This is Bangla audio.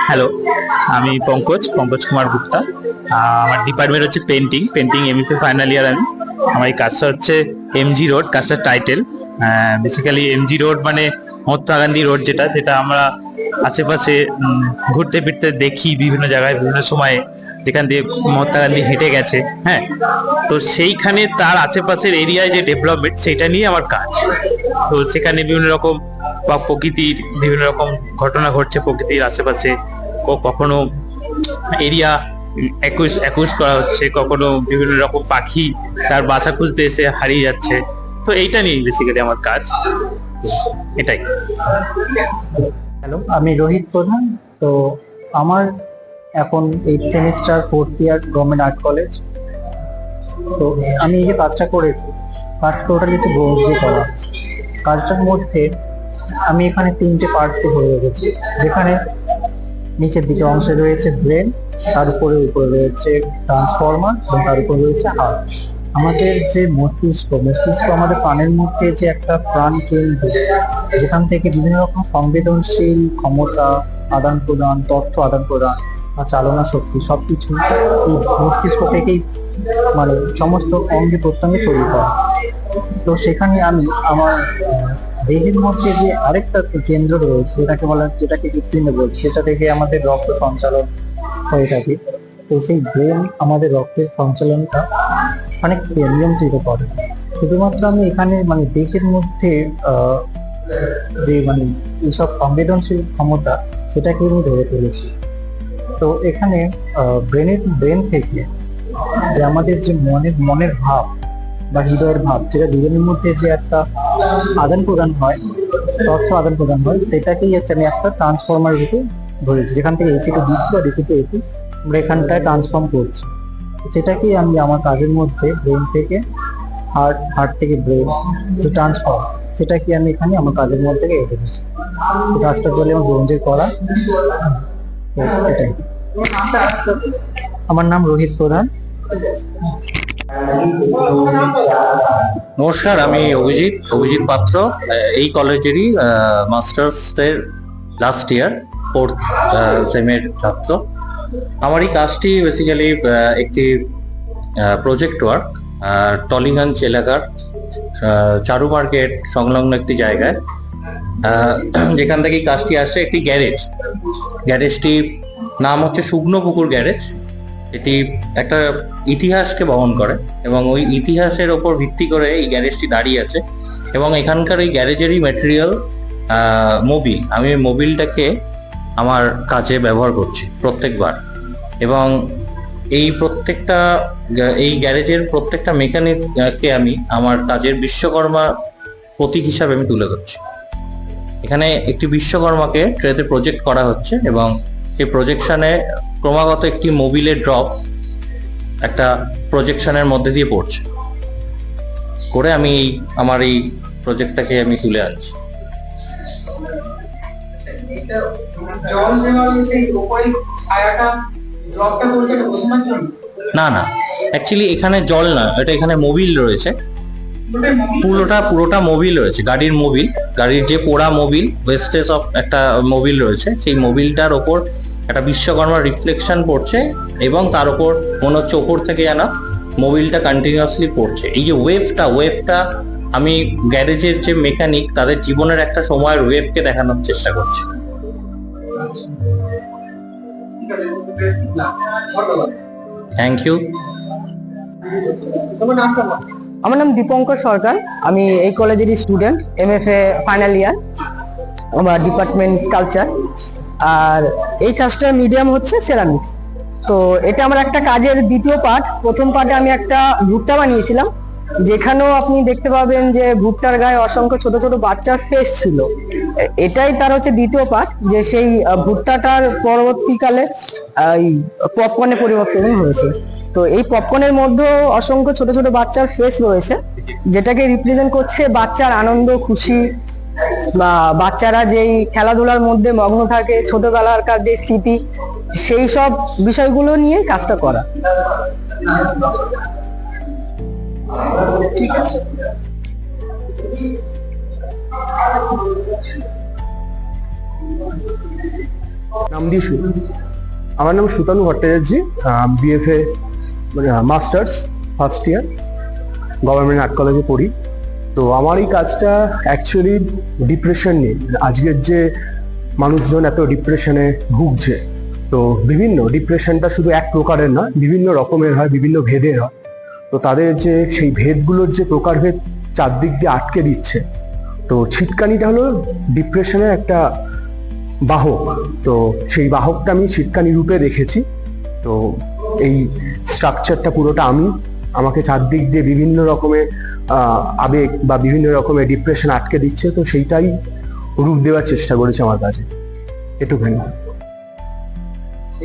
হ্যালো, আমি পঙ্কজ কুমার গুপ্তা। আমার ডিপার্টমেন্ট হচ্ছে পেন্টিং এমএফএ ফাইনাল ইয়ার। আমার এই কাজটা হচ্ছে এমজি রোড, কাজটার টাইটেল বেসিক্যালি এমজি রোড মানে মহাত্মা গান্ধী রোড, যেটা যেটা আমরা আশেপাশে ঘুরতে ফিরতে দেখি বিভিন্ন জায়গায় বিভিন্ন সময়ে, যেখান দিয়ে মহাত্মা গান্ধী হেঁটে গেছে। হ্যাঁ, তো সেইখানে তার আশেপাশের এরিয়ায় যে ডেভেলপমেন্ট, সেটা নিয়ে আমার কাজ। তো সেখানে বিভিন্ন রকম বা প্রকৃতির বিভিন্ন রকম ঘটনা ঘটছে প্রকৃতির আশেপাশে। কখনো এরিয়া একুশ করা হচ্ছে, কখনো বিভিন্ন রকম পাখি তার বাসা খুঁজতে এসে হারিয়ে যাচ্ছে। তো এইটা নিয়ে বেসিক্যালি আমার কাজ, এটাই। হ্যালো, আমি রোহিত প্রধান। তো আমার এখন 8th সেমিস্টার 4th ইয়ার গভর্নমেন্ট আর্ট কলেজ। তো আমি এই যে কাজটা করেছি, কাজটা টোটালি হচ্ছে ব্রোঞ্জ করা। কাজটার মধ্যে আমি এখানে 3টে পার্টে হয়ে গেছি, যেখানে নিচের দিকে অংশে রয়েছে ব্রেন, তার উপরে রয়েছে ট্রান্সফর্মার এবং তার উপরে রয়েছে হার্ট। আমাদের যে মস্তিষ্ক আমাদের প্রাণের মধ্যে যে একটা প্রাণ কেন্দ্র, যেখান থেকে বিভিন্ন রকম সংবেদনশীল ক্ষমতা আদান প্রদান, তথ্য আদান প্রদান বা চালনা শক্তি সবকিছু এই মস্তিষ্ক থেকেই মানে সমস্ত অঙ্গে প্রত্যঙ্গে ছড়িয়ে পড়ে। তো সেখানে আমি আমার দেহের মধ্যে যে আরেকটা কেন্দ্র রয়েছে, যেটাকে হৃৎপিণ্ড বলছি, সেটা থেকে আমাদের রক্ত সঞ্চালন হয়ে থাকে। তো সেই ব্রেন আমাদের রক্তের সঞ্চালনটা অনেক নিয়ন্ত্রিত করে। শুধুমাত্র আমি এখানে মানে দেহের মধ্যে যে মানে এইসব সংবেদনশীল ক্ষমতা, সেটাকে আমি ধরে ফেলেছি। তো এখানে ব্রেন থেকে যে আমাদের যে মনের ভাব বা হৃদয়ের ভাব, যেটা দুজনের মধ্যে যে একটা আদান প্রদান হয়, তথ্য আদান প্রদান হয়, সেটাকেই হচ্ছে আমি একটা ট্রান্সফর্মার রূপে ধরেছি, যেখান থেকে এসি টু ডিসি বা ডিসি টু এসি আমরা এখানটায় ট্রান্সফর্ম করছি। সেটাকেই আমি আমার কাজের মধ্যে ব্রেন থেকে হার্ট থেকে ব্রেন যে ট্রান্সফর্ম, সেটাকে আমি এখানে আমার কাজের মধ্যে রেখে দিচ্ছি। কাজটা করলে আমার ব্রোঞ্জের করা। এটাই। আমার নাম রোহিত প্রধান। নমস্কার, আমি অভিজিৎ পাত্র, এই কলেজেরই মাস্টার্স এর লাস্ট ইয়ার 4th সেমের ছাত্র। আমার এই কাজটি বেসিক্যালি একটি প্রজেক্ট ওয়ার্ক টলিগঞ্জ এলাকার চারু মার্কেট সংলগ্ন একটি জায়গায়, যেখান থেকে কাজটি আসছে। একটি গ্যারেজটি নাম হচ্ছে শুকনো পুকুর গ্যারেজ। এটি একটা ইতিহাসকে বহন করে এবং ওই ইতিহাসের ওপর ভিত্তি করে এই গ্যারেজটি দাঁড়িয়ে আছে। এবং এখানকার এই গ্যারেজেরই ম্যাটেরিয়াল মোবিল। আমি ওই মোবিলটাকে আমার কাজে ব্যবহার করছি প্রত্যেকবার। এবং এই গ্যারেজের প্রত্যেকটা মেকানিককে আমি আমার কাজের বিশ্বকর্মা প্রতীক হিসাবে আমি তুলে ধরছি। এখানে একটি বিশ্বকর্মাকে ট্রেতে প্রজেক্ট করা হচ্ছে এবং সেই প্রজেকশনে ক্রমাগত একটি মোবিলের ড্রপ একটা প্রজেকশনের মধ্যে দিয়ে পড়ছে করে আমি আমার এই প্রজেক্টটাকে আমি তুলে আনছি। না, অ্যাকচুয়ালি এখানে জল না, এখানে মোবিল রয়েছে। পুরোটা মোবিল রয়েছে, গাড়ির যে পোড়া মোবিল, ওয়েস্টেজ অফ একটা মোবিল রয়েছে। সেই মোবিলটার ওপর একটা বিশ্বকর্মার রিফ্লেকশন পড়ছে এবং তার উপর মনে হচ্ছে ওপর থেকে যেন মোবিলটা কন্টিনিউয়াসলি পড়ছে। এই যে ওয়েভটা আমি গ্যারেজের যে মেকানিক, তাদের জীবনের একটা সময়ের ওয়েভকে দেখানোর চেষ্টা করছি। Thank you. আমার নাম দীপঙ্কর সরকার। আমি এই কলেজেরই স্টুডেন্ট, এমএফএ ফাইনাল ইয়ার, আমার ডিপার্টমেন্ট স্কাল্পচার। আর এই কাজটার মিডিয়াম হচ্ছে সেরামিক্স। তো এটা আমার একটা কাজের দ্বিতীয় পার্ট। প্রথম পার্টে আমি একটা ভুট্টা বানিয়েছিলাম, যেখানেও আপনি দেখতে পাবেন যে ভুট্টার গায়ে অসংখ্য ছোট ছোট বাচ্চার ফেস ছিল। এটাই তার হচ্ছে দ্বিতীয় পার্ট, যে সেই ভুট্টাটার পরবর্তীকালে পপকর্নে পরিবর্তন হয়েছে। তো এই পপকর্নের মধ্যেও অসংখ্য ছোট ছোট বাচ্চার ফেস রয়েছে, যেটাকে রিপ্রেজেন্ট করছে বাচ্চার আনন্দ, খুশি, বা বাচ্চারা যেই খেলাধুলার মধ্যে মগ্ন থাকে, ছোটবেলাকার যে স্মৃতি, সেই সব বিষয়গুলো নিয়ে কাজটা করা। ঠিক আছে। নাম দিয়ে শুরু। আমার নাম Sutanu Bhattacharya, BFA masters first year, government art কলেজে পড়ি। তো আমার এই কাজটা অ্যাকচুয়ালি ডিপ্রেশন নিয়ে। আজকের যে মানুষজন এত ডিপ্রেশনে ভুগছে, তো বিভিন্ন ডিপ্রেশনটা শুধু এক প্রকারের না, বিভিন্ন রকমের হয়, বিভিন্ন ভেদের হয়। তো তাদের যে সেই ভেদগুলোর যে প্রকারভেদ চারদিক দিয়ে আটকে দিচ্ছে, তো ছিটকানিটা হলো ডিপ্রেশনের একটা বাহক। তো সেই বাহকটা আমি ছিটকানি রূপে দেখেছি। তো এই স্ট্রাকচারটা পুরোটা আমাকে চারদিক দিয়ে বিভিন্ন রকমের আবেগ বা বিভিন্ন রকমের ডিপ্রেশন আটকে দিচ্ছে, তো সেইটাই রূপ দেওয়ার চেষ্টা করেছে আমার কাছে, এটুখানি।